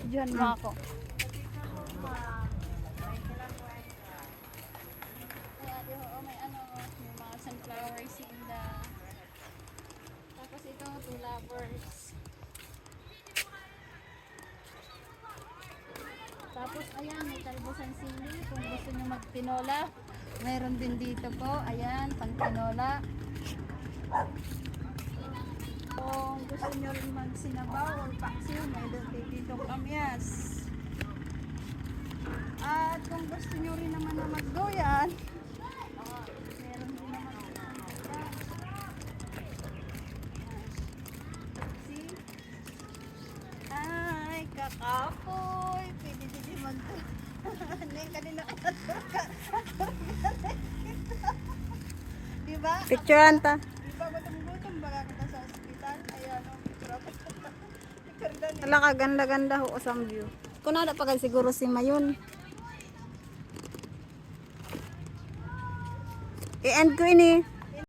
Diyan mo ako. May ano, may mga sunflowers in the... Tapos ito, two lovers. Tapos ayan, may talbosan sili. Kung gusto nyo magtinola, mayroon din dito po. Ayan, pang tinola. Kung gusto nyo rin magsinabaw or paksiw, mayroon din dito kamyas. At kung gusto nyo rin naman na magdoyan, meron din naman dito. See? Ay, kakapoy. Pwede din magdoyan. Hindi kanina ka. Diba? Picturean ta. Diba gutom-gutom baga kita sa ospital? Ayan o. Wala ka ganda-ganda ho sa view. Kung nada pa kan siguro si Mayon. I-end ko ini.